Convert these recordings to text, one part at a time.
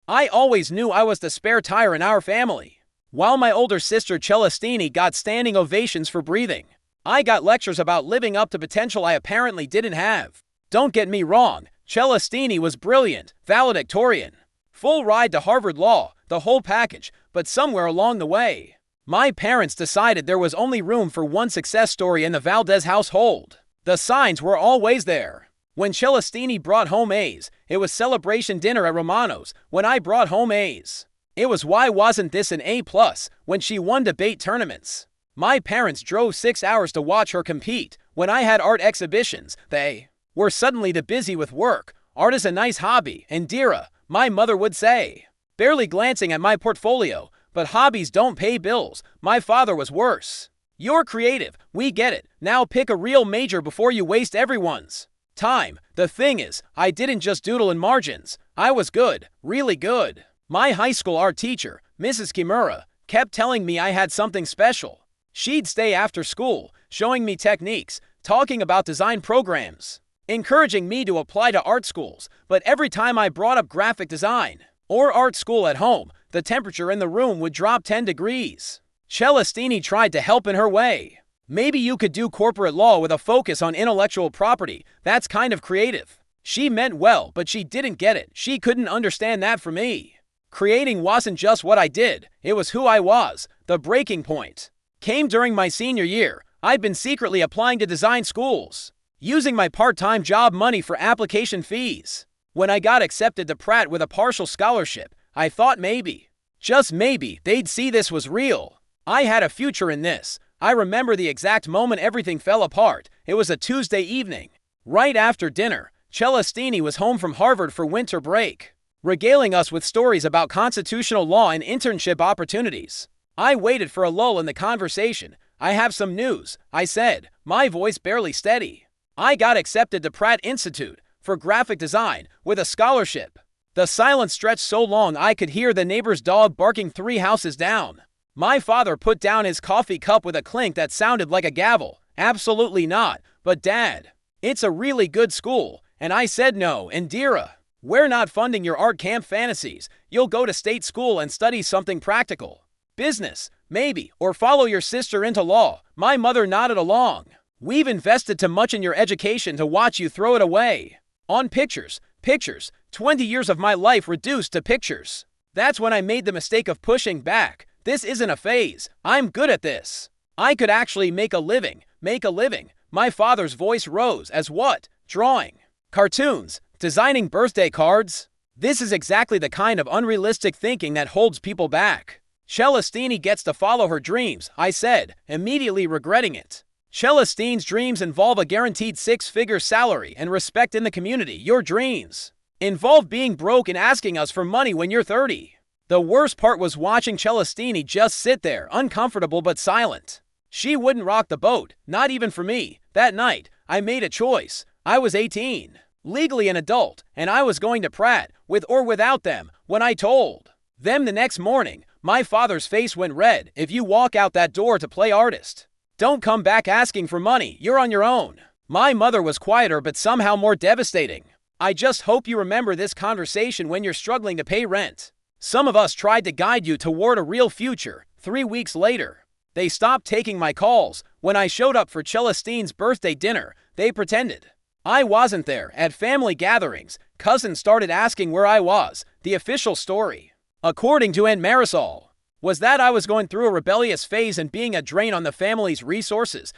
I always knew I was the spare tire in our family. While my older sister Celestini got standing ovations for breathing, I got lectures about living up to potential I apparently didn't have. Don't get me wrong, Celestini was brilliant, valedictorian, full ride to Harvard Law, the whole package, but somewhere along the way, my parents decided there was only room for one success story in the Valdez household. The signs were always there. When Celestini brought home A's, it was celebration dinner at Romano's. When I brought home A's, it was why wasn't this an A+, when she won debate tournaments. My parents drove 6 hours to watch her compete. When I had art exhibitions, they were suddenly too busy with work. Art is a nice hobby, Indira, my mother would say, barely glancing at my portfolio. But hobbies don't pay bills. My father was worse. You're creative, we get it. Now pick a real major before you waste everyone's time. The thing is, I didn't just doodle in margins. I was good, really good. My high school art teacher, Mrs. Kimura, kept telling me I had something special. She'd stay after school, showing me techniques, talking about design programs, encouraging me to apply to art schools. But every time I brought up graphic design or art school at home, the temperature in the room would drop 10 degrees. Celestini tried to help in her way. Maybe you could do corporate law with a focus on intellectual property. That's kind of creative. She meant well, but she didn't get it. She couldn't understand that for me. Creating wasn't just what I did, it was who I was. The breaking point came during my senior year. I'd been secretly applying to design schools, using my part-time job money for application fees. When I got accepted to Pratt with a partial scholarship, I thought maybe, just maybe, they'd see this was real. I had a future in this. I remember the exact moment everything fell apart. It was a Tuesday evening. Right after dinner, Celestini was home from Harvard for winter break, regaling us with stories about constitutional law and internship opportunities. I waited for a lull in the conversation. I have some news, I said, my voice barely steady. I got accepted to Pratt Institute for graphic design with a scholarship. The silence stretched so long I could hear the neighbor's dog barking 3 houses down. My father put down his coffee cup with a clink that sounded like a gavel. Absolutely not. But Dad, it's a really good school. And I said no, Indira. We're not funding your art camp fantasies. You'll go to state school and study something practical. Business, maybe, or follow your sister into law. My mother nodded along. We've invested too much in your education to watch you throw it away. On pictures. 20 years of my life reduced to pictures. That's when I made the mistake of pushing back. This isn't a phase. I'm good at this. I could actually make a living. My father's voice rose. As what? Drawing. Cartoons. Designing birthday cards. This is exactly the kind of unrealistic thinking that holds people back. Celestini gets to follow her dreams, I said, immediately regretting it. Celestine's dreams involve a guaranteed 6-figure salary and respect in the community. Your dreams involve being broke and asking us for money when you're 30. The worst part was watching Celestini just sit there, uncomfortable but silent. She wouldn't rock the boat, not even for me. That night, I made a choice. I was 18, legally an adult, and I was going to Pratt, with or without them. When I told them the next morning, my father's face went red. If you walk out that door to play artist, don't come back asking for money. You're on your own. My mother was quieter but somehow more devastating. I just hope you remember this conversation when you're struggling to pay rent. Some of us tried to guide you toward a real future. 3 weeks later, they stopped taking my calls. When I showed up for Celestine's birthday dinner, they pretended I wasn't there. At family gatherings, cousins started asking where I was. The official story, according to Aunt Marisol, was that I was going through a rebellious phase and being a drain on the family's resources.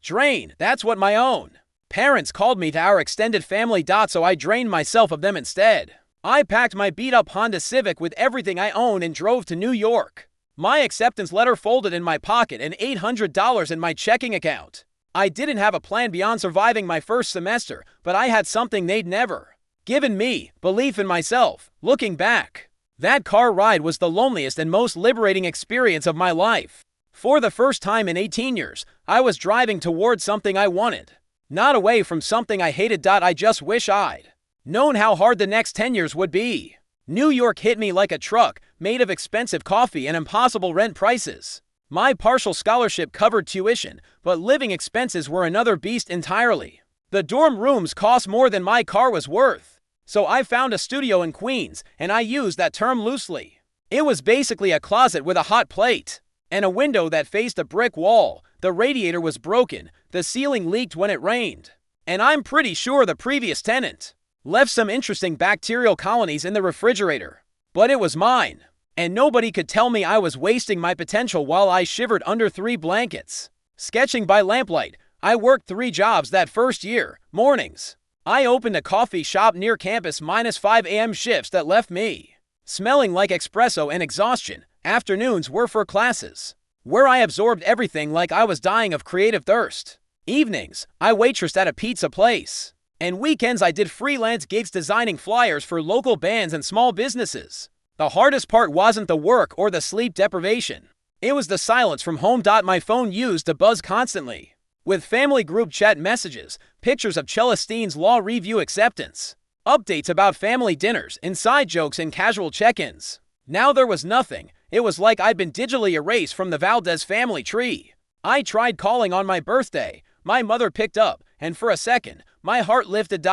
Drain, that's what my own parents called me to our extended family. So I drained myself of them instead. I packed my beat-up Honda Civic with everything I owned and drove to New York. My acceptance letter folded in my pocket and $800 in my checking account. I didn't have a plan beyond surviving my first semester, but I had something they'd never given me: belief in myself. Looking back, that car ride was the loneliest and most liberating experience of my life. For the first time in 18 years, I was driving towards something I wanted, not away from something I hated. I just wish I'd known how hard the next 10 years would be. New York hit me like a truck, made of expensive coffee and impossible rent prices. My partial scholarship covered tuition, but living expenses were another beast entirely. The dorm rooms cost more than my car was worth. So I found a studio in Queens, and I used that term loosely. It was basically a closet with a hot plate and a window that faced a brick wall. The radiator was broken, the ceiling leaked when it rained, and I'm pretty sure the previous tenant left some interesting bacterial colonies in the refrigerator. But it was mine, and nobody could tell me I was wasting my potential while I shivered under 3 blankets. Sketching by lamplight, I worked 3 jobs that first year. Mornings, I opened a coffee shop near campus minus 5 a.m. shifts that left me smelling like espresso and exhaustion. Afternoons were for classes, where I absorbed everything like I was dying of creative thirst. Evenings, I waitressed at a pizza place. And weekends I did freelance gigs designing flyers for local bands and small businesses. The hardest part wasn't the work or the sleep deprivation. It was the silence from home. My phone used to buzz constantly, with family group chat messages, pictures of Celestine's law review acceptance, updates about family dinners, inside jokes, and casual check-ins. Now there was nothing. It was like I'd been digitally erased from the Valdez family tree. I tried calling on my birthday. My mother picked up, and for a second, my heart lifted. So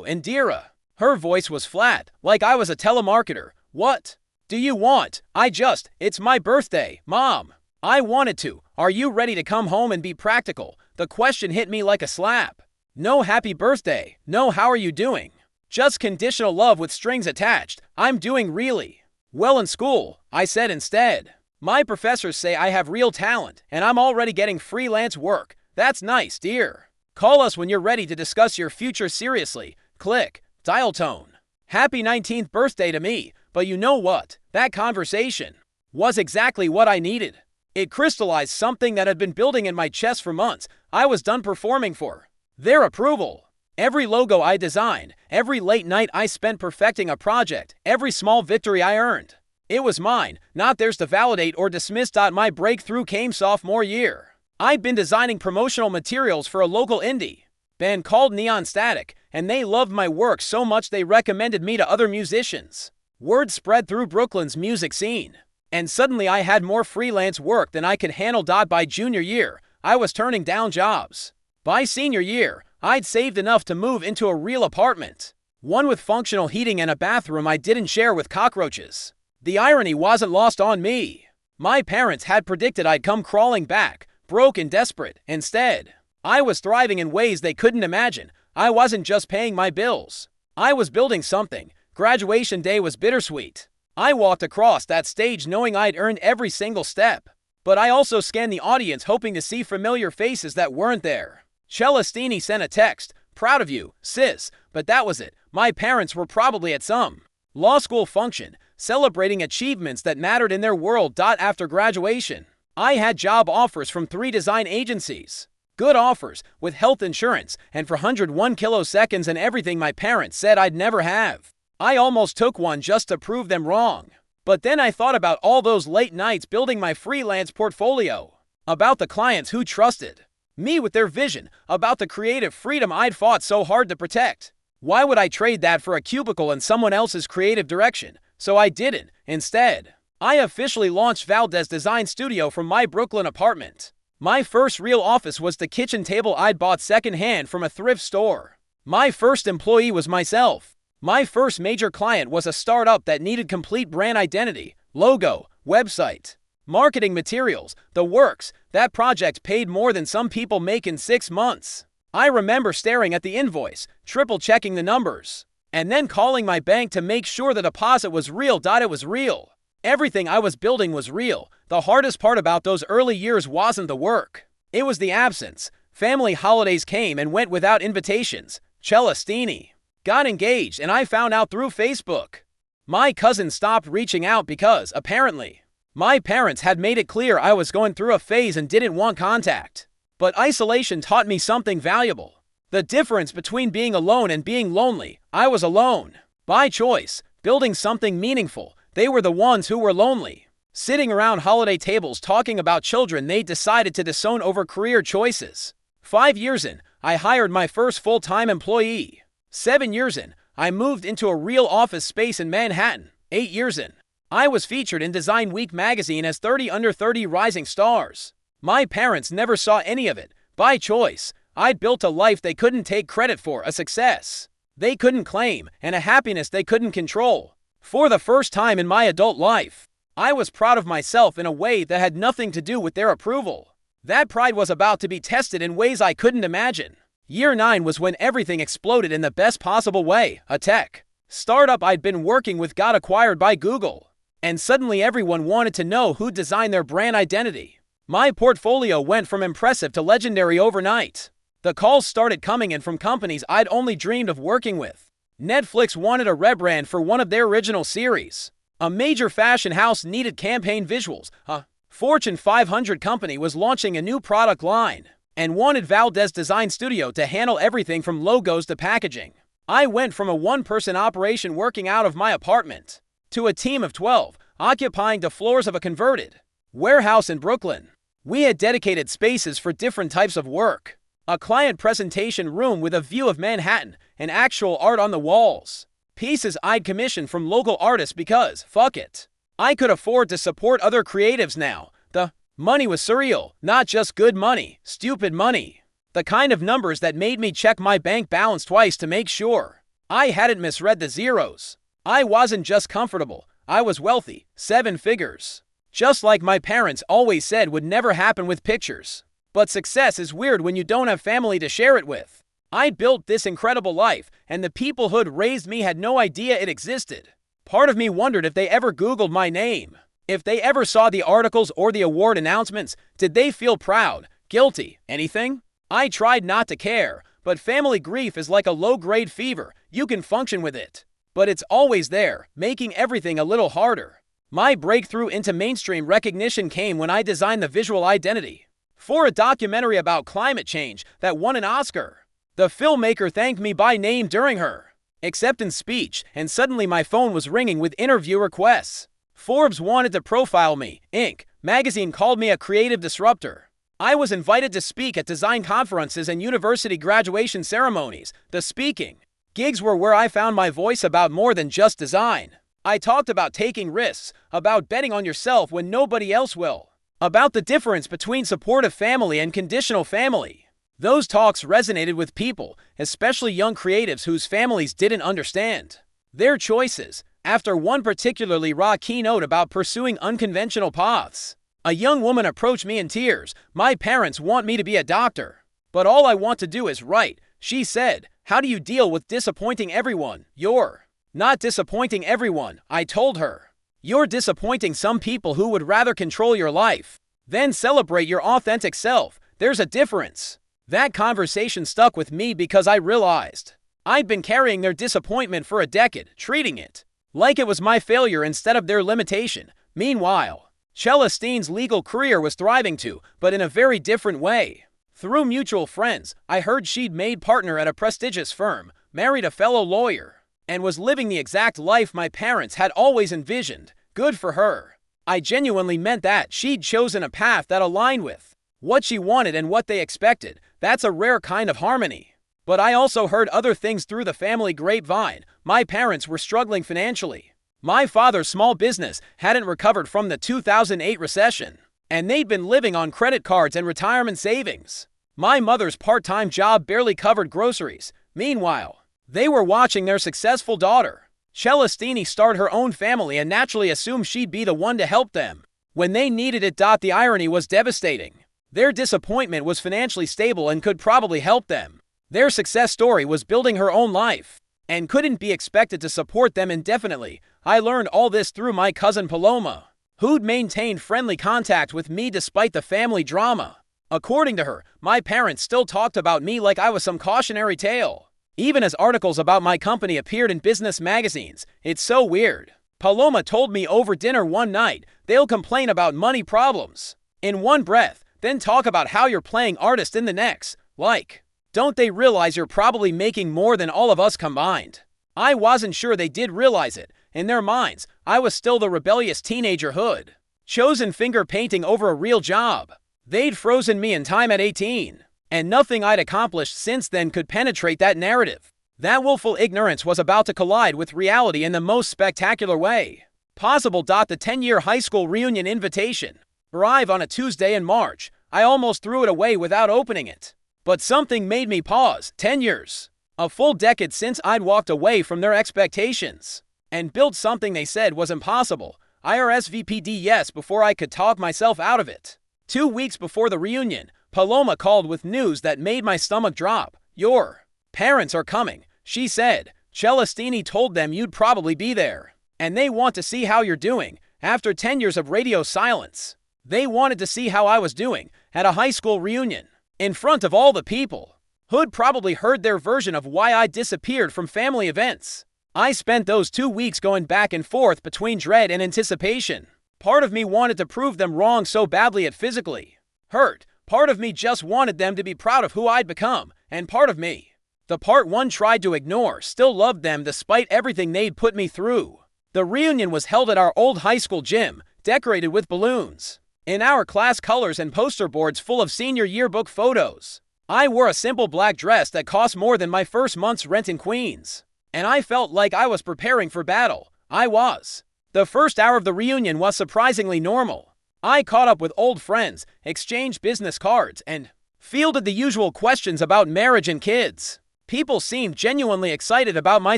Indira. Her voice was flat, like I was a telemarketer. What do you want? It's my birthday, Mom. I wanted to. Are you ready to come home and be practical? The question hit me like a slap. No happy birthday. No how are you doing. Just conditional love with strings attached. I'm doing really well in school, I said instead. My professors say I have real talent, and I'm already getting freelance work. That's nice, dear. Call us when you're ready to discuss your future seriously. Click. Dial tone. Happy 19th birthday to me, but you know what? That conversation was exactly what I needed. It crystallized something that had been building in my chest for months. I was done performing for their approval. Every logo I designed, every late night I spent perfecting a project, every small victory I earned, it was mine, not theirs to validate or dismiss. My breakthrough came sophomore year. I'd been designing promotional materials for a local indie band called Neon Static, and they loved my work so much they recommended me to other musicians. Word spread through Brooklyn's music scene, and suddenly I had more freelance work than I could handle. By junior year, I was turning down jobs. By senior year, I'd saved enough to move into a real apartment, one with functional heating and a bathroom I didn't share with cockroaches. The irony wasn't lost on me. My parents had predicted I'd come crawling back, broke and desperate. Instead, I was thriving in ways they couldn't imagine. I wasn't just paying my bills. I was building something. Graduation day was bittersweet. I walked across that stage knowing I'd earned every single step. But I also scanned the audience hoping to see familiar faces that weren't there. Celestini sent a text. Proud of you, sis. But that was it. My parents were probably at some law school function, celebrating achievements that mattered in their world. After graduation, I had job offers from 3 design agencies. Good offers, with health insurance, and for 101 kiloseconds and everything my parents said I'd never have. I almost took one just to prove them wrong. But then I thought about all those late nights building my freelance portfolio, about the clients who trusted me with their vision, about the creative freedom I'd fought so hard to protect. Why would I trade that for a cubicle in someone else's creative direction? So I didn't. Instead, I officially launched Valdez Design Studio from my Brooklyn apartment. My first real office was the kitchen table I'd bought secondhand from a thrift store. My first employee was myself. My first major client was a startup that needed complete brand identity, logo, website, marketing materials, the works. That project paid more than some people make in 6 months. I remember staring at the invoice, triple-checking the numbers, and then calling my bank to make sure the deposit was real. It was real. Everything I was building was real. The hardest part about those early years wasn't the work. It was the absence. Family holidays came and went without invitations. Celestini got engaged, and I found out through Facebook. My cousin stopped reaching out because, apparently, my parents had made it clear I was going through a phase and didn't want contact. But isolation taught me something valuable. The difference between being alone and being lonely. I was alone. By choice, building something meaningful. They were the ones who were lonely, sitting around holiday tables talking about children they decided to disown over career choices. 5 years in, I hired my first full-time employee. 7 years in, I moved into a real office space in Manhattan. 8 years in, I was featured in Design Week magazine as 30 under 30 rising stars. My parents never saw any of it. By choice, I'd built a life they couldn't take credit for, a success they couldn't claim and a happiness they couldn't control. For the first time in my adult life, I was proud of myself in a way that had nothing to do with their approval. That pride was about to be tested in ways I couldn't imagine. Year 9 was when everything exploded in the best possible way. A tech startup I'd been working with got acquired by Google, and suddenly everyone wanted to know who designed their brand identity. My portfolio went from impressive to legendary overnight. The calls started coming in from companies I'd only dreamed of working with. Netflix wanted a rebrand for one of their original series. A major fashion house needed campaign visuals. A Fortune 500 company was launching a new product line and wanted Valdez Design Studio to handle everything from logos to packaging. I went from a one-person operation working out of my apartment to a team of 12, occupying the floors of a converted warehouse in Brooklyn. We had dedicated spaces for different types of work. A client presentation room with a view of Manhattan and actual art on the walls. Pieces I'd commissioned from local artists because, fuck it, I could afford to support other creatives now. The money was surreal, not just good money, stupid money. The kind of numbers that made me check my bank balance twice to make sure I hadn't misread the zeros. I wasn't just comfortable, I was wealthy, 7 figures. Just like my parents always said would never happen with pictures. But success is weird when you don't have family to share it with. I'd built this incredible life, and the people who'd raised me had no idea it existed. Part of me wondered if they ever Googled my name. If they ever saw the articles or the award announcements, did they feel proud, guilty, anything? I tried not to care, but family grief is like a low-grade fever. You can function with it, but it's always there, making everything a little harder. My breakthrough into mainstream recognition came when I designed the visual identity for a documentary about climate change that won an Oscar. The filmmaker thanked me by name during her acceptance speech, and suddenly my phone was ringing with interview requests. Forbes wanted to profile me. Inc. magazine called me a creative disruptor. I was invited to speak at design conferences and university graduation ceremonies. The speaking gigs were where I found my voice about more than just design. I talked about taking risks, about betting on yourself when nobody else will, about the difference between supportive family and conditional family. Those talks resonated with people, especially young creatives whose families didn't understand their choices. After one particularly raw keynote about pursuing unconventional paths, a young woman approached me in tears. My parents want me to be a doctor, but all I want to do is write. She said, "How do you deal with disappointing everyone?" "You're not disappointing everyone," I told her. "You're disappointing some people who would rather control your life than celebrate your authentic self. There's a difference." That conversation stuck with me because I realized I'd been carrying their disappointment for a decade, treating it like it was my failure instead of their limitation. Meanwhile, Celestine's legal career was thriving too, but in a very different way. Through mutual friends, I heard she'd made partner at a prestigious firm, married a fellow lawyer, and was living the exact life my parents had always envisioned. Good for her. I genuinely meant that. She'd chosen a path that aligned with what she wanted and what they expected. That's a rare kind of harmony. But I also heard other things through the family grapevine. My parents were struggling financially. My father's small business hadn't recovered from the 2008 recession, and they'd been living on credit cards and retirement savings. My mother's part-time job barely covered groceries. Meanwhile, they were watching their successful daughter, Celestine, start her own family and naturally assumed she'd be the one to help them when they needed it. The irony was devastating. Their disappointment was financially stable and could probably help them. Their success story was building her own life and couldn't be expected to support them indefinitely. I learned all this through my cousin Paloma, who'd maintained friendly contact with me despite the family drama. According to her, my parents still talked about me like I was some cautionary tale, even as articles about my company appeared in business magazines. It's so weird. Paloma told me over dinner one night, they'll complain about money problems in one breath, then talk about how you're playing artist in the next. Like, don't they realize you're probably making more than all of us combined? I wasn't sure they did realize it. In their minds, I was still the rebellious teenager who'd chosen finger painting over a real job. They'd frozen me in time at 18, and nothing I'd accomplished since then could penetrate that narrative. That willful ignorance was about to collide with reality in the most spectacular way possible. The 10-year high school reunion invitation arrived on a Tuesday in March. I almost threw it away without opening it. But something made me pause. 10 years A full decade since I'd walked away from their expectations and built something they said was impossible. IRSVPD yes before I could talk myself out of it. 2 weeks before the reunion, Paloma called with news that made my stomach drop. Your parents are coming, she said. Celestini told them you'd probably be there, and they want to see how you're doing after 10 years of radio silence. They wanted to see how I was doing at a high school reunion, in front of all the people who'd probably heard their version of why I disappeared from family events. I spent those 2 weeks going back and forth between dread and anticipation. Part of me wanted to prove them wrong so badly it physically hurt. Part of me just wanted them to be proud of who I'd become, and part of me, the part one tried to ignore, still loved them despite everything they'd put me through. The reunion was held at our old high school gym, decorated with balloons, in our class colors and poster boards full of senior yearbook photos. I wore a simple black dress that cost more than my first month's rent in Queens, and I felt like I was preparing for battle. I was. The first hour of the reunion was surprisingly normal. I caught up with old friends, exchanged business cards, and fielded the usual questions about marriage and kids. People seemed genuinely excited about my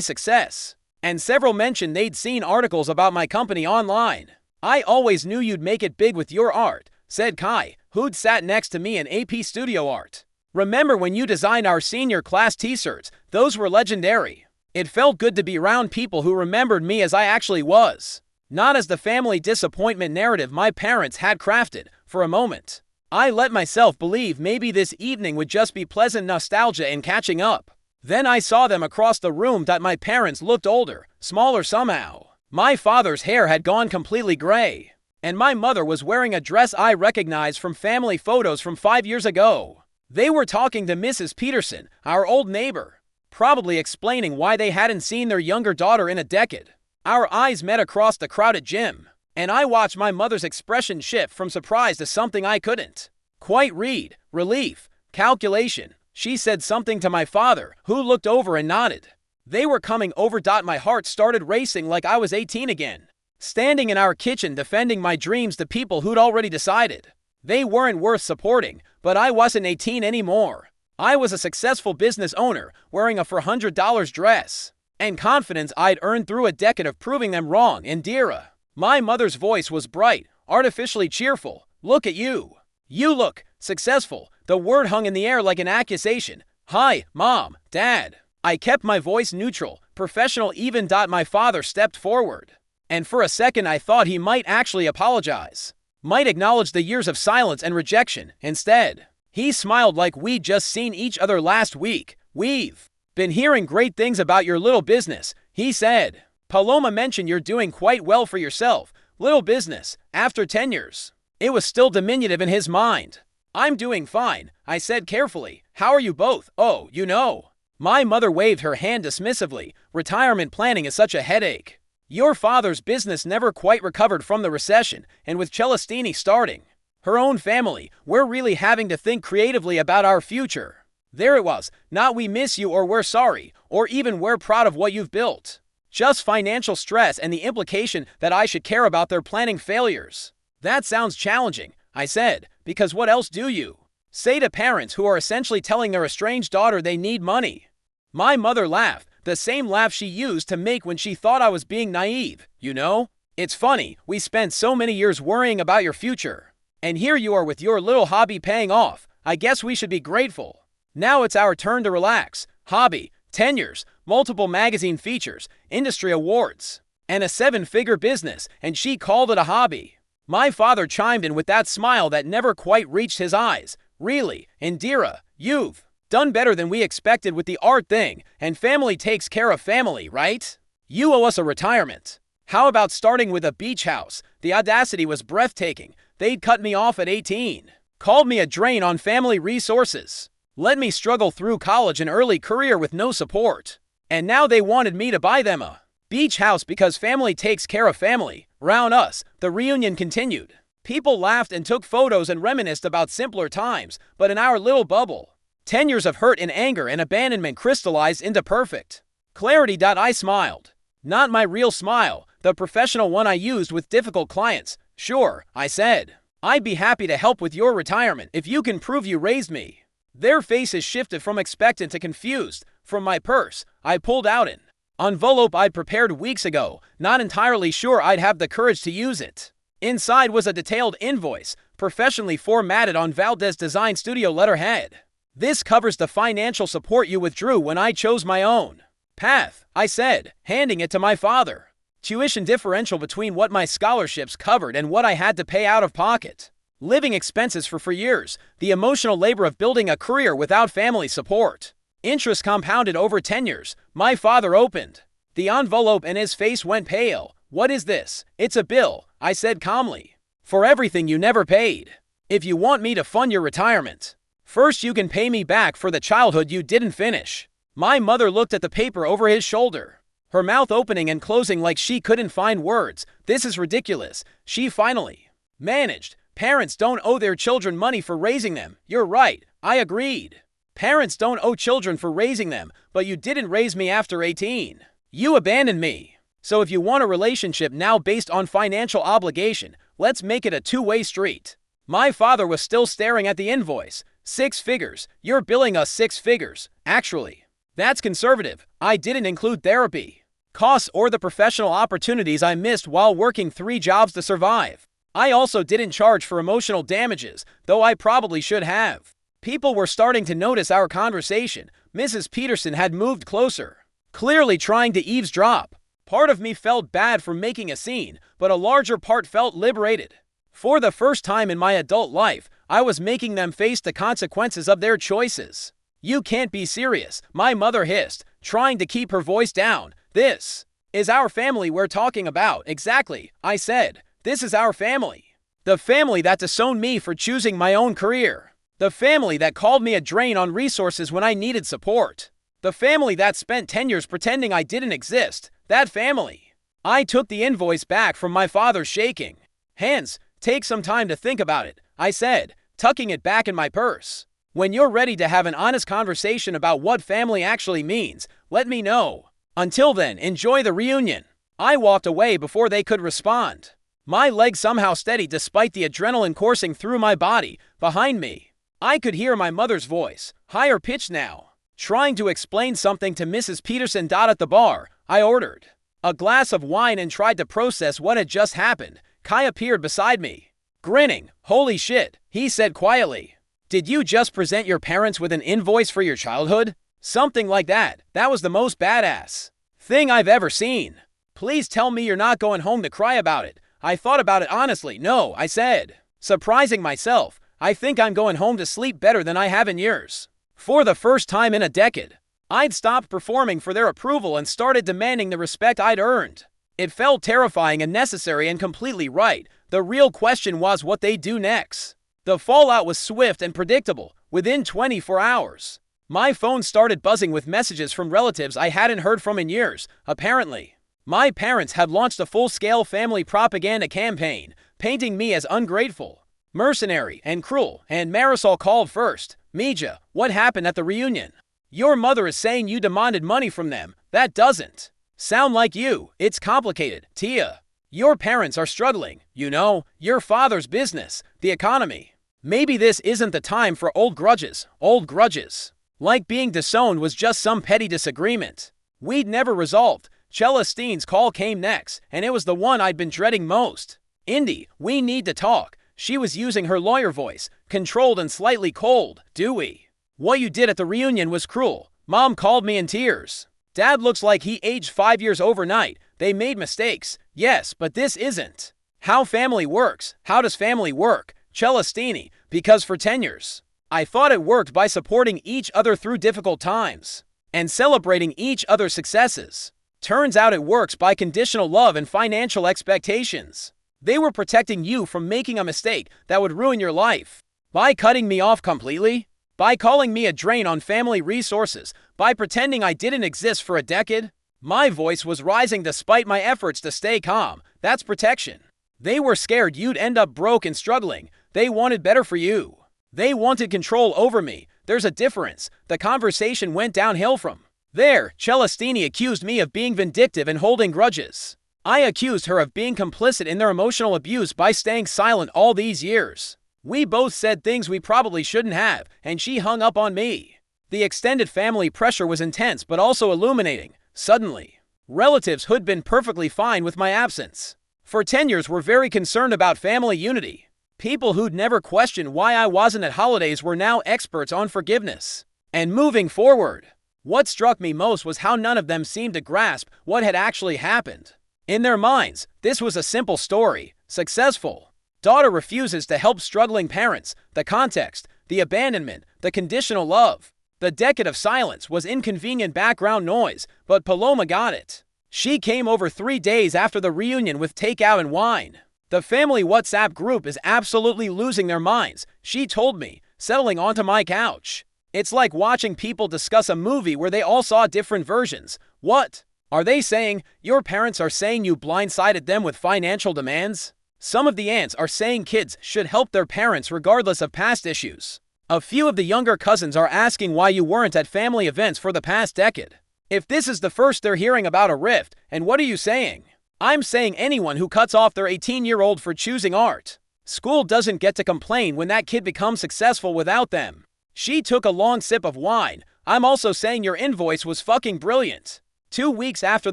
success, and several mentioned they'd seen articles about my company online. I always knew you'd make it big with your art, said Kai, who'd sat next to me in AP Studio Art. Remember when you designed our senior class t-shirts? Those were legendary. It felt good to be around people who remembered me as I actually was, not as the family disappointment narrative my parents had crafted. For a moment, I let myself believe maybe this evening would just be pleasant nostalgia and catching up. Then I saw them across the room. That my parents looked older, smaller somehow. My father's hair had gone completely gray, and my mother was wearing a dress I recognized from family photos from 5 years ago. They were talking to Mrs. Peterson, our old neighbor, probably explaining why they hadn't seen their younger daughter in a decade. Our eyes met across the crowded gym, and I watched my mother's expression shift from surprise to something I couldn't quite read. Relief, calculation. She said something to my father, who looked over and nodded. They were coming over. My heart started racing like I was 18 again, standing in our kitchen defending my dreams to people who'd already decided they weren't worth supporting. But I wasn't 18 anymore. I was a successful business owner wearing a $400 dress and confidence I'd earned through a decade of proving them wrong. Indira, my mother's voice was bright, artificially cheerful. Look at you. You look successful. The word hung in the air like an accusation. Hi, Mom, Dad. I kept my voice neutral, professional even. My father stepped forward, and for a second I thought he might actually apologize, might acknowledge the years of silence and rejection. Instead, he smiled like we'd just seen each other last week. We've been hearing great things about your little business, he said. Paloma mentioned you're doing quite well for yourself. Little business, after 10 years. It was still diminutive in his mind. I'm doing fine, I said carefully. How are you both? Oh, you know. My mother waved her hand dismissively. Retirement planning is such a headache. Your father's business never quite recovered from the recession, and with Celestini starting her own family, we're really having to think creatively about our future. There it was. Not we miss you or we're sorry, or even we're proud of what you've built. Just financial stress and the implication that I should care about their planning failures. That sounds challenging, I said, because what else do you say to parents who are essentially telling their estranged daughter they need money? My mother laughed, the same laugh she used to make when she thought I was being naive. You know, it's funny, we spent so many years worrying about your future, and here you are with your little hobby paying off. I guess we should be grateful. Now it's our turn to relax. Hobby, tenures, multiple magazine features, industry awards, and a 7-figure business, and she called it a hobby. My father chimed in with that smile that never quite reached his eyes. Really, Indira, you've done better than we expected with the art thing, and family takes care of family, right? You owe us a retirement. How about starting with a beach house? The audacity was breathtaking. They'd cut me off at 18, called me a drain on family resources, let me struggle through college and early career with no support, and now they wanted me to buy them a beach house because family takes care of family. Round us, the reunion continued. People laughed and took photos and reminisced about simpler times, but in our little bubble, 10 years of hurt and anger and abandonment crystallized into perfect clarity. I smiled. Not my real smile, the professional one I used with difficult clients. Sure, I said. I'd be happy to help with your retirement if you can prove you raised me. Their faces shifted from expectant to confused. From my purse, I pulled out an envelope I'd prepared weeks ago, not entirely sure I'd have the courage to use it. Inside was a detailed invoice, professionally formatted on Valdez Design Studio letterhead. This covers the financial support you withdrew when I chose my own path, I said, handing it to my father. Tuition differential between what my scholarships covered and what I had to pay out of pocket. Living expenses for years, the emotional labor of building a career without family support. Interest compounded over 10 years. My father opened the envelope and his face went pale. What is this? It's a bill, I said calmly. For everything you never paid. If you want me to fund your retirement, first you can pay me back for the childhood you didn't finish. My mother looked at the paper over his shoulder, her mouth opening and closing like she couldn't find words. This is ridiculous, she finally managed. Parents don't owe their children money for raising them. You're right, I agreed. Parents don't owe children for raising them, but you didn't raise me after 18. You abandoned me. So if you want a relationship now based on financial obligation, let's make it a two-way street. My father was still staring at the invoice. 6 figures. You're billing us 6 figures. Actually, that's conservative. I didn't include therapy costs or the professional opportunities I missed while working 3 jobs to survive. I also didn't charge for emotional damages, though I probably should have. People were starting to notice our conversation. Mrs. Peterson had moved closer, clearly trying to eavesdrop. Part of me felt bad for making a scene, but a larger part felt liberated. For the first time in my adult life, I was making them face the consequences of their choices. You can't be serious, my mother hissed, trying to keep her voice down. This is our family we're talking about. Exactly, I said. This is our family. The family that disowned me for choosing my own career. The family that called me a drain on resources when I needed support. The family that spent 10 years pretending I didn't exist. That family. I took the invoice back from my father's shaking hands. Take some time to think about it, I said, tucking it back in my purse. When you're ready to have an honest conversation about what family actually means, let me know. Until then, enjoy the reunion. I walked away before they could respond. My legs somehow steady despite the adrenaline coursing through my body. Behind me, I could hear my mother's voice, higher pitched now, trying to explain something to Mrs. Peterson. At the bar, I ordered a glass of wine and tried to process what had just happened. Kai appeared beside me, grinning. Holy shit, he said quietly. Did you just present your parents with an invoice for your childhood? Something like that. That was the most badass thing I've ever seen. Please tell me you're not going home to cry about it. I thought about it honestly. No, I said, surprising myself. I think I'm going home to sleep better than I have in years. For the first time in a decade, I'd stopped performing for their approval and started demanding the respect I'd earned. It felt terrifying and necessary and completely right. The real question was what they'd do next. The fallout was swift and predictable. Within 24 hours, my phone started buzzing with messages from relatives I hadn't heard from in years. Apparently, my parents had launched a full-scale family propaganda campaign, painting me as ungrateful, mercenary, and cruel. And Marisol called first. Mija, what happened at the reunion? Your mother is saying you demanded money from them. That doesn't sound like you. It's complicated, Tia. Your parents are struggling. You know, your father's business, the economy. Maybe this isn't the time for old grudges. Old grudges. Like being disowned was just some petty disagreement we'd never resolved. Celestine's call came next, and it was the one I'd been dreading most. Indy, we need to talk. She was using her lawyer voice, controlled and slightly cold. Do we? What you did at the reunion was cruel. Mom called me in tears. Dad looks like he aged 5 years overnight. They made mistakes. Yes, but this isn't how family works. How does family work? Celestini, because for 10 years, I thought it worked by supporting each other through difficult times and celebrating each other's successes. Turns out it works by conditional love and financial expectations. They were protecting you from making a mistake that would ruin your life. By cutting me off completely? By calling me a drain on family resources? By pretending I didn't exist for a decade? My voice was rising despite my efforts to stay calm. That's protection. They were scared you'd end up broke and struggling. They wanted better for you. They wanted control over me. There's a difference. The conversation went downhill from there. Celestini accused me of being vindictive and holding grudges. I accused her of being complicit in their emotional abuse by staying silent all these years. We both said things we probably shouldn't have, and she hung up on me. The extended family pressure was intense but also illuminating. Suddenly, relatives who'd been perfectly fine with my absence for 10 years were very concerned about family unity. People who'd never questioned why I wasn't at holidays were now experts on forgiveness and moving forward. What struck me most was how none of them seemed to grasp what had actually happened. In their minds, this was a simple story. Successful daughter refuses to help struggling parents. The context, the abandonment, the conditional love. The decade of silence was inconvenient background noise, but Paloma got it. She came over 3 days after the reunion with takeout and wine. The family WhatsApp group is absolutely losing their minds, she told me, settling onto my couch. It's like watching people discuss a movie where they all saw different versions. What? Are they saying your parents are saying you blindsided them with financial demands? Some of the aunts are saying kids should help their parents regardless of past issues. A few of the younger cousins are asking why you weren't at family events for the past decade. If this is the first they're hearing about a rift, and what are you saying? I'm saying anyone who cuts off their 18-year-old for choosing art. School doesn't get to complain when that kid becomes successful without them. She took a long sip of wine. I'm also saying your invoice was fucking brilliant. 2 weeks after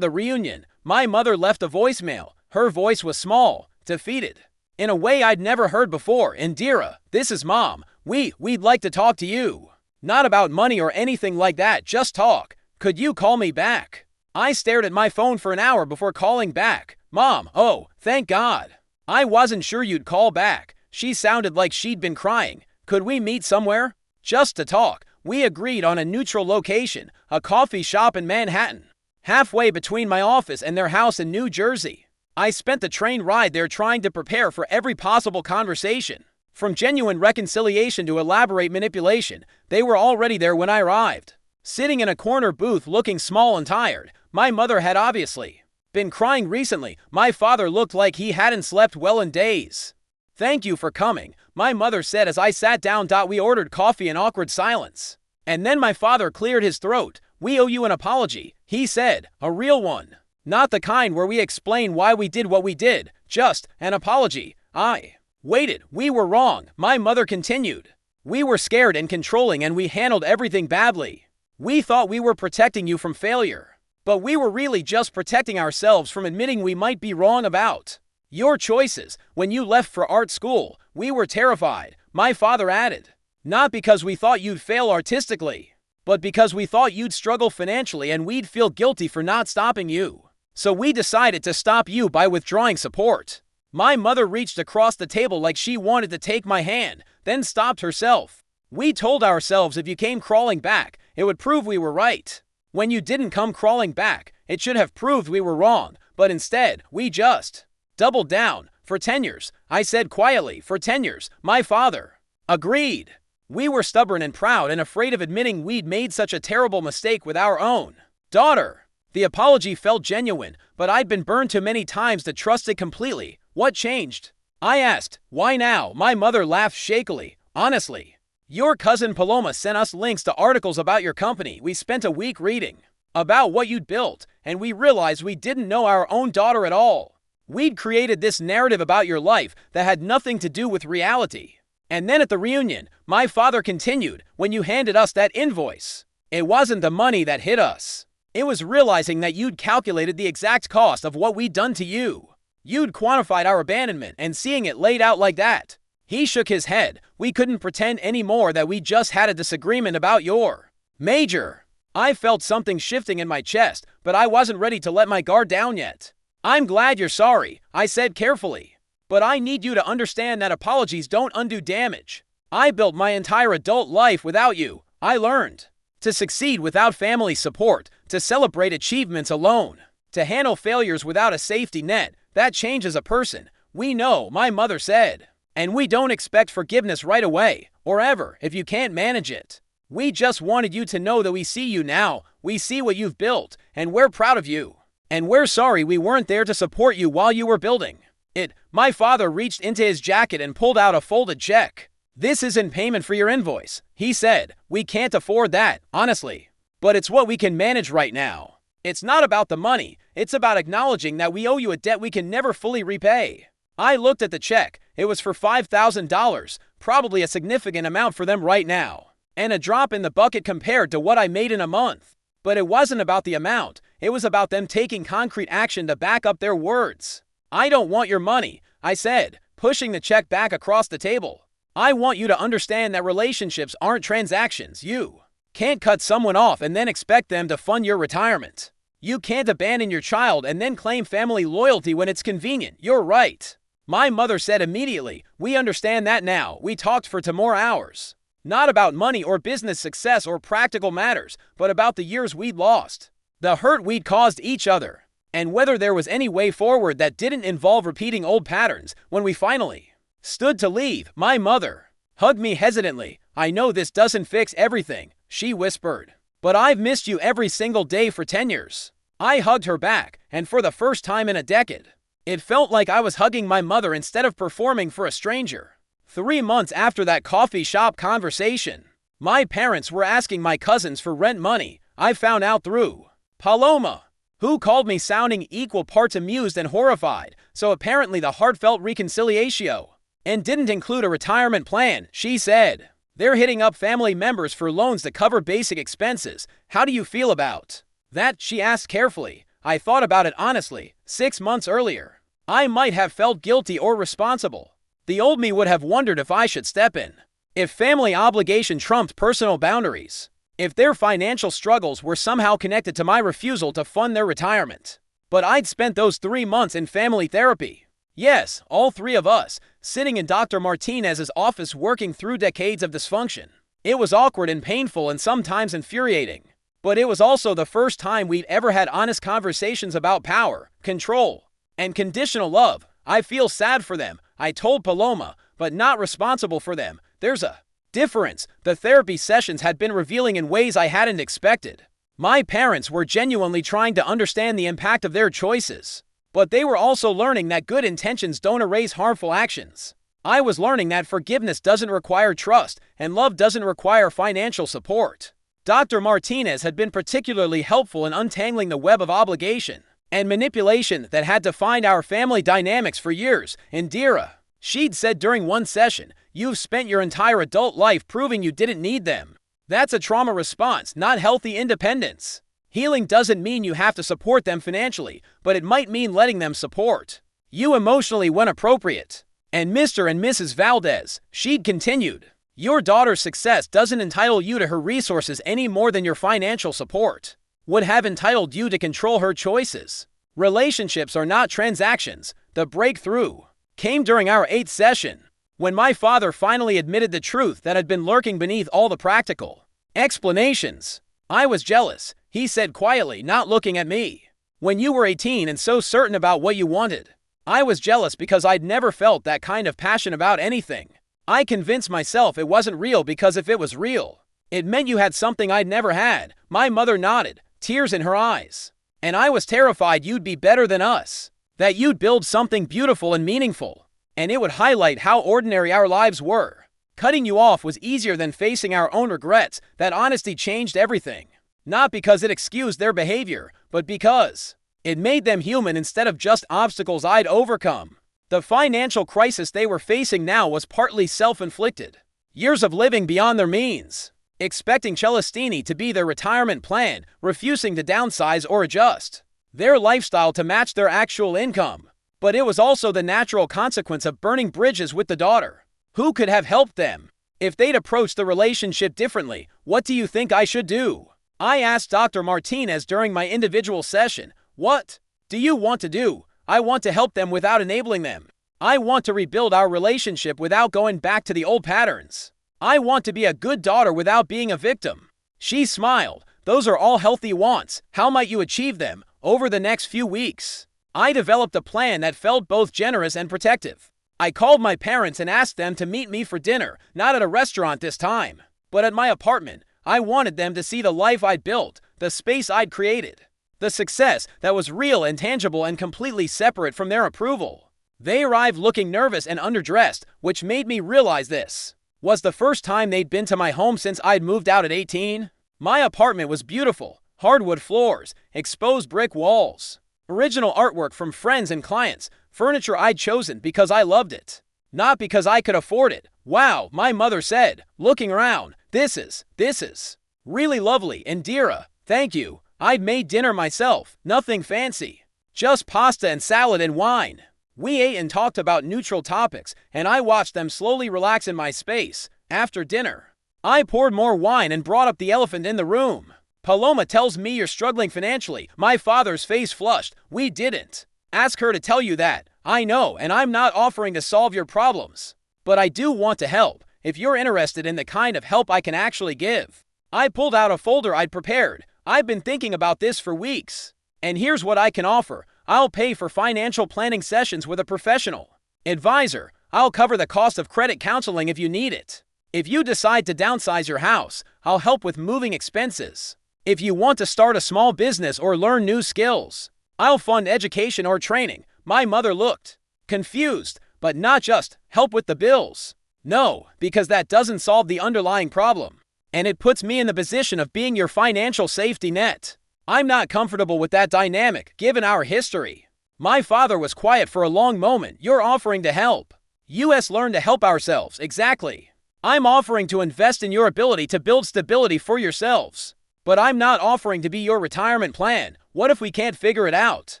the reunion, my mother left a voicemail. Her voice was small, defeated, in a way I'd never heard before. Indira, this is Mom. We'd like to talk to you. Not about money or anything like that, just talk. Could you call me back? I stared at my phone for an hour before calling back. Mom, oh, thank God. I wasn't sure you'd call back. She sounded like she'd been crying. Could we meet somewhere? Just to talk. We agreed on a neutral location, a coffee shop in Manhattan, halfway between my office and their house in New Jersey. I spent the train ride there trying to prepare for every possible conversation. From genuine reconciliation to elaborate manipulation, they were already there when I arrived. Sitting in a corner booth looking small and tired, my mother had obviously been crying recently. My father looked like he hadn't slept well in days. Thank you for coming, my mother said as I sat down. We ordered coffee in awkward silence. And then my father cleared his throat. We owe you an apology, he said, a real one. Not the kind where we explain why we did what we did, just an apology. I waited. We were wrong, my mother continued. We were scared and controlling and we handled everything badly. We thought we were protecting you from failure, but we were really just protecting ourselves from admitting we might be wrong about your choices. When you left for art school, we were terrified, my father added. Not because we thought you'd fail artistically, but because we thought you'd struggle financially and we'd feel guilty for not stopping you. So we decided to stop you by withdrawing support. My mother reached across the table like she wanted to take my hand, then stopped herself. We told ourselves if you came crawling back, it would prove we were right. When you didn't come crawling back, it should have proved we were wrong, but instead, we just doubled down. For 10 years, I said quietly, for 10 years, my father agreed. We were stubborn and proud and afraid of admitting we'd made such a terrible mistake with our own daughter. The apology felt genuine, but I'd been burned too many times to trust it completely. What changed? I asked. Why now? My mother laughed shakily. Honestly, your cousin Paloma sent us links to articles about your company. We spent a week reading about what you'd built, and we realized we didn't know our own daughter at all. We'd created this narrative about your life that had nothing to do with reality. And then at the reunion, my father continued, when you handed us that invoice, it wasn't the money that hit us. It was realizing that you'd calculated the exact cost of what we'd done to you. You'd quantified our abandonment, and seeing it laid out like that. He shook his head. We couldn't pretend anymore that we just had a disagreement about your major. I felt something shifting in my chest, but I wasn't ready to let my guard down yet. I'm glad you're sorry, I said carefully. But I need you to understand that apologies don't undo damage. I built my entire adult life without you. I learned to succeed without family support, to celebrate achievements alone, to handle failures without a safety net. That changes a person. We know, my mother said. And we don't expect forgiveness right away, or ever, if you can't manage it. We just wanted you to know that we see you now, we see what you've built, and we're proud of you. And we're sorry we weren't there to support you while you were building it. My father reached into his jacket and pulled out a folded check. This isn't payment for your invoice, he said. We can't afford that, honestly. But it's what we can manage right now. It's not about the money, it's about acknowledging that we owe you a debt we can never fully repay. I looked at the check. It was for $5,000, probably a significant amount for them right now. and a drop in the bucket compared to what I made in a month. But it wasn't about the amount, it was about them taking concrete action to back up their words. I don't want your money, I said, pushing the check back across the table. I want you to understand that relationships aren't transactions. You can't cut someone off and then expect them to fund your retirement. You can't abandon your child and then claim family loyalty when it's convenient. You're right. My mother said immediately, we understand that now. We talked for 2 more hours. Not about money or business success or practical matters, but about the years we'd lost, the hurt we'd caused each other, and whether there was any way forward that didn't involve repeating old patterns. When we finally stood to leave, my mother hugged me hesitantly. I know this doesn't fix everything, she whispered, but I've missed you every single day for 10 years. I hugged her back, and for the first time in a decade, it felt like I was hugging my mother instead of performing for a stranger. 3 months after that coffee shop conversation, my parents were asking my cousins for rent money. I found out through Paloma, who called me sounding equal parts amused and horrified, so apparently the heartfelt reconciliatio and didn't include a retirement plan. She said, they're hitting up family members for loans to cover basic expenses. How do you feel about that? She asked carefully. I thought about it honestly. 6 months earlier, I might have felt guilty or responsible. The old me would have wondered if I should step in, if family obligation trumped personal boundaries, if their financial struggles were somehow connected to my refusal to fund their retirement. But I'd spent those 3 months in family therapy. Yes, all 3 of us, sitting in Dr. Martinez's office working through decades of dysfunction. It was awkward and painful and sometimes infuriating. But it was also the first time we'd ever had honest conversations about power, control, and conditional love. I feel sad for them, I told Paloma, but not responsible for them. There's a difference. The therapy sessions had been revealing in ways I hadn't expected. My parents were genuinely trying to understand the impact of their choices, but they were also learning that good intentions don't erase harmful actions. I was learning that forgiveness doesn't require trust, and love doesn't require financial support. Dr. Martinez had been particularly helpful in untangling the web of obligation and manipulation that had defined our family dynamics for years. Indira, she'd said during one session, you've spent your entire adult life proving you didn't need them. That's a trauma response, not healthy independence. Healing doesn't mean you have to support them financially, but it might mean letting them support you emotionally when appropriate. And Mr. and Mrs. Valdez, she'd continued, your daughter's success doesn't entitle you to her resources any more than your financial support would have entitled you to control her choices. Relationships are not transactions. The breakthrough came during our 8th session, when my father finally admitted the truth that had been lurking beneath all the practical explanations. I was jealous, he said quietly, not looking at me. When you were 18 and so certain about what you wanted, I was jealous because I'd never felt that kind of passion about anything. I convinced myself it wasn't real because if it was real, it meant you had something I'd never had. My mother nodded, tears in her eyes. And I was terrified you'd be better than us, that you'd build something beautiful and meaningful, and it would highlight how ordinary our lives were. Cutting you off was easier than facing our own regrets. That honesty changed everything. Not because it excused their behavior, but because it made them human instead of just obstacles I'd overcome. The financial crisis they were facing now was partly self-inflicted. Years of living beyond their means, expecting Celestini to be their retirement plan, refusing to downsize or adjust their lifestyle to match their actual income. But it was also the natural consequence of burning bridges with the daughter. Who could have helped them? If they'd approached the relationship differently, what do you think I should do? I asked Dr. Martinez during my individual session. What do you want to do? I want to help them without enabling them. I want to rebuild our relationship without going back to the old patterns. I want to be a good daughter without being a victim. She smiled. Those are all healthy wants. How might you achieve them? Over the next few weeks, I developed a plan that felt both generous and protective. I called my parents and asked them to meet me for dinner, not at a restaurant this time, but at my apartment. I wanted them to see the life I'd built, the space I'd created, the success that was real and tangible and completely separate from their approval. They arrived looking nervous and underdressed, which made me realize this was the first time they'd been to my home since I'd moved out at 18. My apartment was beautiful. Hardwood floors, exposed brick walls, original artwork from friends and clients, furniture I'd chosen because I loved it. Not because I could afford it. Wow, my mother said, looking around. This is really lovely, Indira. Thank you. I'd made dinner myself. Nothing fancy. Just pasta and salad and wine. We ate and talked about neutral topics, and I watched them slowly relax in my space. After dinner, I poured more wine and brought up the elephant in the room. Paloma tells me you're struggling financially. My father's face flushed. We didn't ask her to tell you that. I know, and I'm not offering to solve your problems. But I do want to help, if you're interested in the kind of help I can actually give. I pulled out a folder I'd prepared. I've been thinking about this for weeks. And here's what I can offer. I'll pay for financial planning sessions with a professional advisor. I'll cover the cost of credit counseling if you need it. If you decide to downsize your house, I'll help with moving expenses. If you want to start a small business or learn new skills, I'll fund education or training. My mother looked confused, but not just help with the bills. No, because that doesn't solve the underlying problem. And it puts me in the position of being your financial safety net. I'm not comfortable with that dynamic, given our history. My father was quiet for a long moment. You're offering to help. US learn to help ourselves, exactly. I'm offering to invest in your ability to build stability for yourselves. But I'm not offering to be your retirement plan. What if we can't figure it out?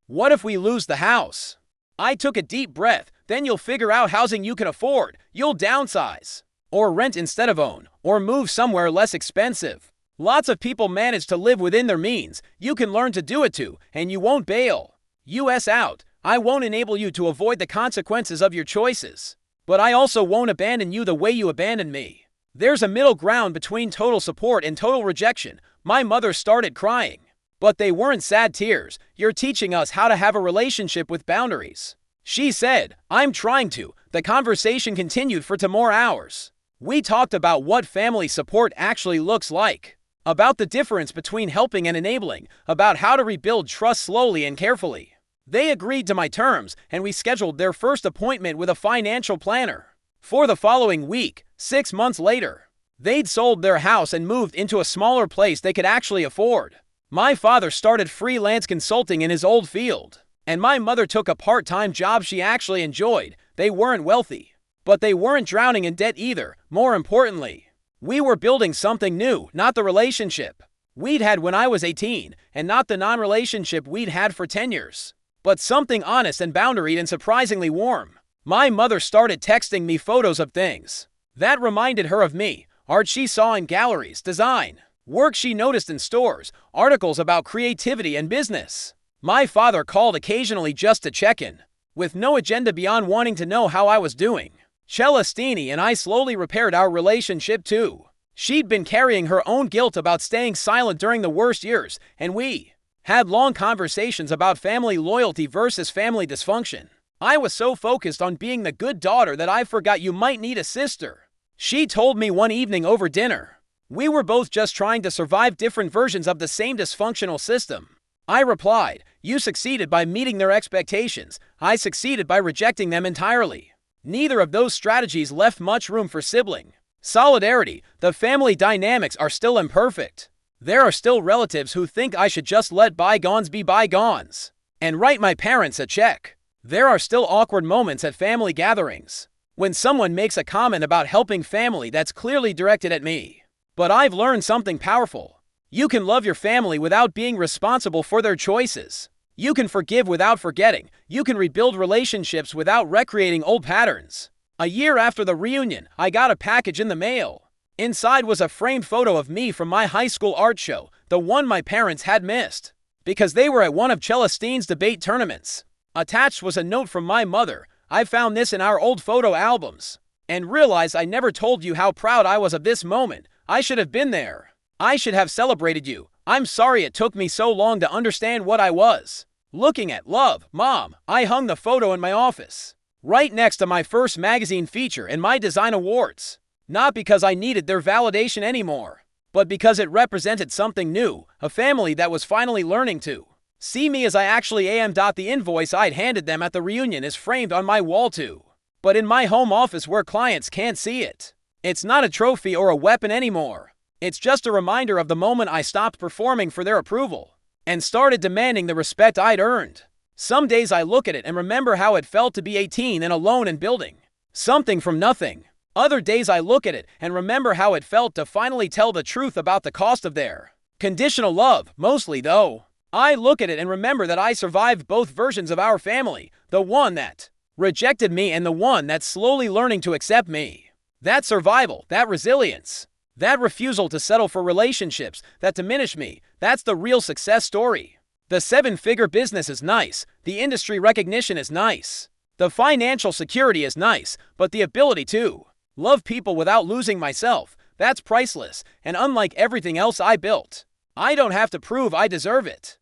What if we lose the house? I took a deep breath. Then you'll figure out housing you can afford. You'll downsize. Or rent instead of own. Or move somewhere less expensive. Lots of people manage to live within their means. You can learn to do it too, and you won't bail. US out. I won't enable you to avoid the consequences of your choices. But I also won't abandon you the way you abandoned me. There's a middle ground between total support and total rejection. My mother started crying. But they weren't sad tears. You're teaching us how to have a relationship with boundaries. She said, I'm trying to. The conversation continued for more hours. We talked about what family support actually looks like. About the difference between helping and enabling. About how to rebuild trust slowly and carefully. They agreed to my terms, and we scheduled their first appointment with a financial planner. For the following week, 6 months later, they'd sold their house and moved into a smaller place they could actually afford. My father started freelance consulting in his old field, and my mother took a part-time job she actually enjoyed. They weren't wealthy, but they weren't drowning in debt either. More importantly, we were building something new, not the relationship we'd had when I was 18, and not the non-relationship we'd had for 10 years, but something honest and boundaried and surprisingly warm. My mother started texting me photos of things that reminded her of me, art she saw in galleries, design, work she noticed in stores, articles about creativity and business. My father called occasionally just to check in, with no agenda beyond wanting to know how I was doing. Celestini and I slowly repaired our relationship too. She'd been carrying her own guilt about staying silent during the worst years, and we had long conversations about family loyalty versus family dysfunction. I was so focused on being the good daughter that I forgot you might need a sister. She told me one evening over dinner. We were both just trying to survive different versions of the same dysfunctional system. I replied, you succeeded by meeting their expectations. I succeeded by rejecting them entirely. Neither of those strategies left much room for sibling solidarity. The family dynamics are still imperfect. There are still relatives who think I should just let bygones be bygones and write my parents a check. There are still awkward moments at family gatherings when someone makes a comment about helping family that's clearly directed at me. But I've learned something powerful. You can love your family without being responsible for their choices. You can forgive without forgetting. You can rebuild relationships without recreating old patterns. A year after the reunion, I got a package in the mail. Inside was a framed photo of me from my high school art show, the one my parents had missed, because they were at one of Celestine's debate tournaments. Attached was a note from my mother. I found this in our old photo albums, and realized I never told you how proud I was of this moment. I should have been there. I should have celebrated you. I'm sorry it took me so long to understand what I was looking at. Love, Mom. I hung the photo in my office, right next to my first magazine feature and my design awards. Not because I needed their validation anymore, but because it represented something new, a family that was finally learning to see me as I actually am. The invoice I'd handed them at the reunion is framed on my wall too, but in my home office where clients can't see it. It's not a trophy or a weapon anymore. It's just a reminder of the moment I stopped performing for their approval and started demanding the respect I'd earned. Some days I look at it and remember how it felt to be 18 and alone and building Something from nothing. Other days I look at it and remember how it felt to finally tell the truth about the cost of their conditional love, mostly though. I look at it and remember that I survived both versions of our family, the one that rejected me and the one that's slowly learning to accept me. That survival, that resilience, that refusal to settle for relationships that diminish me, that's the real success story. The seven-figure business is nice, the industry recognition is nice, the financial security is nice, but the ability to love people without losing myself, that's priceless, and unlike everything else I built, I don't have to prove I deserve it.